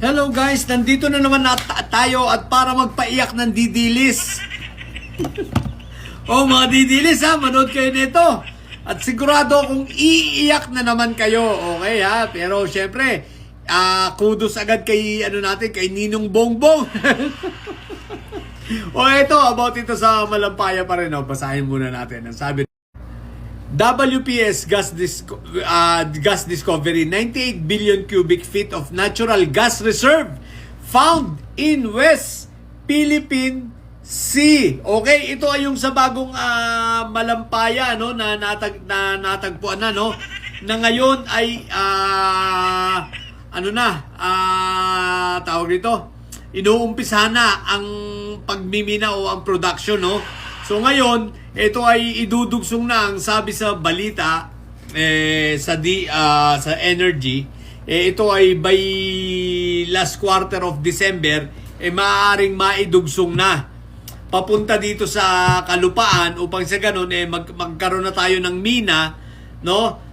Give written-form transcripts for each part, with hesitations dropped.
Hello guys, nandito na naman tayo at para magpaiyak ng didilis. Mga didilis ha, manood kayo nito. At sigurado kung iiyak na naman kayo, okay ha? Pero syempre, kudos agad kay kay Ninong Bongbong. Ito about ito sa Malampaya pa rin, basahin muna natin. Ang sabi, WPS gas discovery, 98 billion cubic feet of natural gas reserve found in West Philippine Sea. Okay, ito ay yung sa bagong Malampaya na natagpuan na na ngayon ay tawag dito, inuumpisa na ang pagmimina o ang production So ngayon, ito ay idudugsong na ang sabi sa balita sa energy, ito ay by last quarter of December maaaring maidugsong na papunta dito sa kalupaan upang sa ganun magkaroon na tayo ng mina,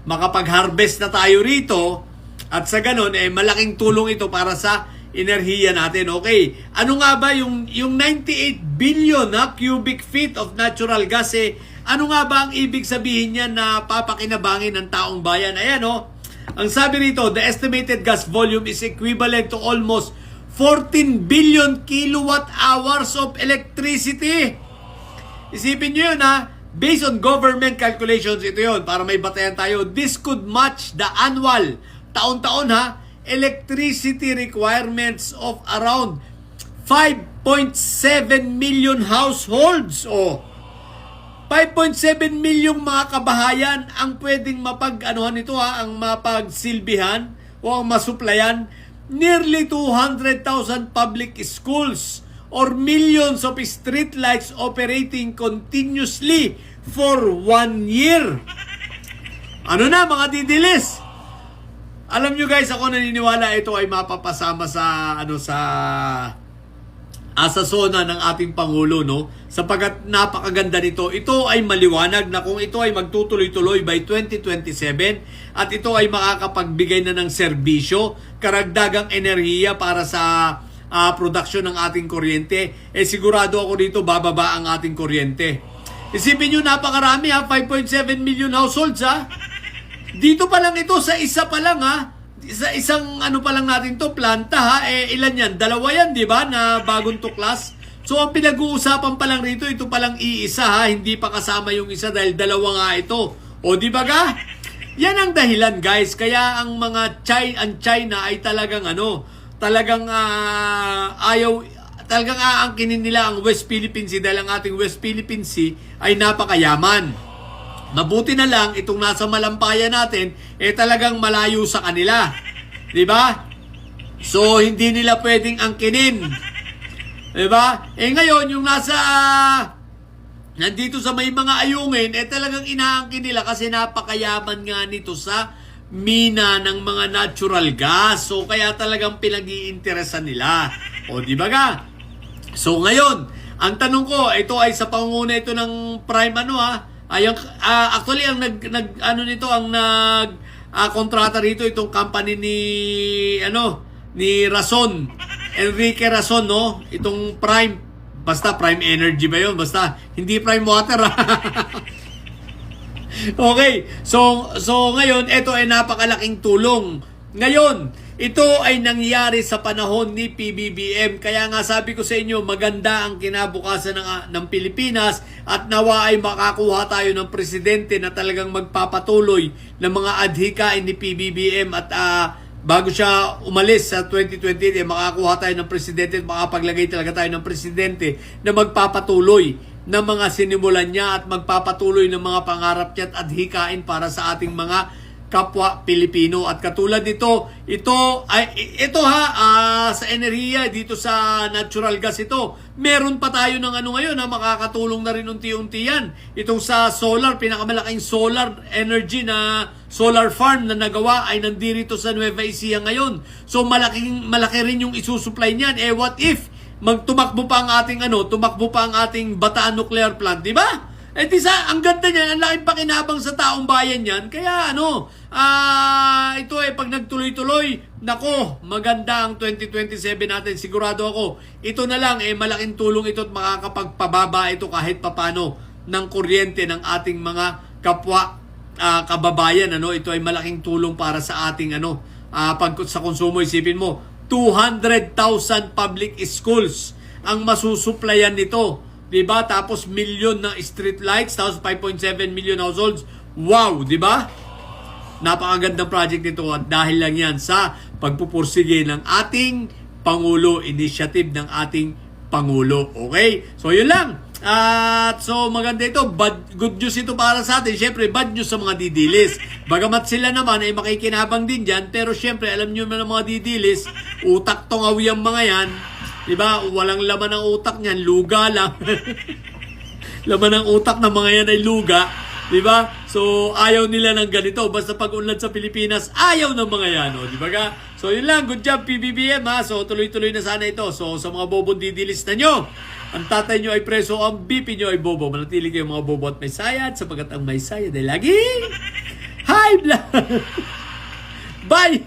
makapag-harvest na tayo rito at sa ganun malaking tulong ito para sa enerhiya natin. Okay, ano nga ba yung 98 billion cubic feet of natural gas ano nga ba ang ibig sabihin niyan na papakinabangin ng taong bayan? Ayan ang sabi rito, the estimated gas volume is equivalent to almost 14 billion kilowatt hours of electricity. Isipin nyo yun based on government calculations, ito yun para may batayan tayo. This could match the annual, taon-taon electricity requirements of around 5.7 million households. 5.7 milyong mga kabahayan ang pwedeng nito ang mapagsilbihan o ang masuplayan. Nearly 200,000 public schools or millions of street lights operating continuously for 1 year. Mga didilis? Alam nyo guys, ako naniniwala ito ay mapapasama sa zona ng ating Pangulo, sapagkat napakaganda nito. Ito ay maliwanag na kung ito ay magtutuloy-tuloy by 2027 at ito ay makakapagbigay na ng serbisyo, karagdagang enerhiya para sa production ng ating kuryente, sigurado ako dito bababa ang ating kuryente. Isipin nyo, napakarami 5.7 million households Dito pa lang ito, sa isa pa lang sa isang pa lang natin to, planta ilan yan? 2 yan, di ba? Na bagong tuklas. So ang pinag-uusapan pa lang rito, ito pa lang iisa hindi pa kasama yung isa dahil 2 nga ito. O di ba ga? Yan ang dahilan guys, kaya ang mga China ay talagang talagang talagang aangkinin nila ang West Philippine Sea dahil ang ating West Philippine Sea ay napakayaman. Mabuti na lang itong nasa Malampaya natin talagang malayo sa kanila. 'Di ba? So hindi nila pwedeng angkinin. 'Di ba? Ngayon yung nandito sa may mga ayungin talagang inaangkin nila kasi napakayaman nga nito sa mina ng mga natural gas. So kaya talagang pinag-iinteresan nila. O 'di ba ga? So ngayon, ang tanong ko, ito ay sa pangunguna ito ng Prime actually ang kontrata rito itong company ni Rason, Enrique Rason, itong Prime, basta Prime Energy ba yun? Basta hindi Prime Water. Okay, so ngayon ito ay napakalaking tulong. Ngayon, ito ay nangyari sa panahon ni PBBM. Kaya nga sabi ko sa inyo, maganda ang kinabukasan ng Pilipinas at nawa ay makakuha tayo ng presidente na talagang magpapatuloy ng mga adhikain ni PBBM at bago siya umalis sa 2028, makakuha tayo ng presidente at makapaglagay talaga tayo ng presidente na magpapatuloy ng mga sinimulan niya at magpapatuloy ng mga pangarap niya at adhikain para sa ating mga kapwa Pilipino. At katulad nito, sa enerhiya dito sa natural gas meron pa tayo ng ngayon makakatulong na rin unti-unti yan. Itong sa solar, pinakamalaking solar energy na solar farm na nagawa ay nandito sa Nueva Ecija ngayon. So malaki rin yung isusupply niyan. What if tumakbo pa ang ating Bataan Nuclear Plant, di ba? Eh di ang ganda niyan, ang laking pakinabang sa taong bayan yan. Kaya ito pag nagtuloy-tuloy, nako, maganda ang 2027 natin. Sigurado ako, ito na lang, malaking tulong ito at makakapagpababa ito kahit papano ng kuryente ng ating mga kapwa kababayan. Ito ay malaking tulong para sa ating pag sa konsumo. Isipin mo, 200,000 public schools ang masusuplayan nito. Diba? Tapos milyon na street lights, tapos 5.7 million households. Wow, diba? Napakagandang project nito at dahil lang yan sa pagpupursige ng ating Pangulo, initiative ng ating Pangulo. Okay? So yun lang. So maganda ito, good news ito para sa atin. Syempre, bad news sa mga didilis. Bagamat sila naman ay makikinabang din dyan, pero syempre, alam nyo naman ng mga didilis, utak tongawi ang mga yan. Diba? Walang laman ng utak niyan, luga lang. Laman ng utak ng mga yan ay luga. Diba? So, ayaw nila ng ganito. Basta pag-unlad sa Pilipinas, ayaw ng mga yan. Diba ka? So, yun lang. Good job, PBBM. So, tuloy-tuloy na sana ito. So, sa mga bobong didilis na nyo, ang tatay nyo ay preso, ang BP nyo ay bobo. Manatili kayo mga bobo at may sayad, sapagkat ang may sayad ay laging high blood. Bye!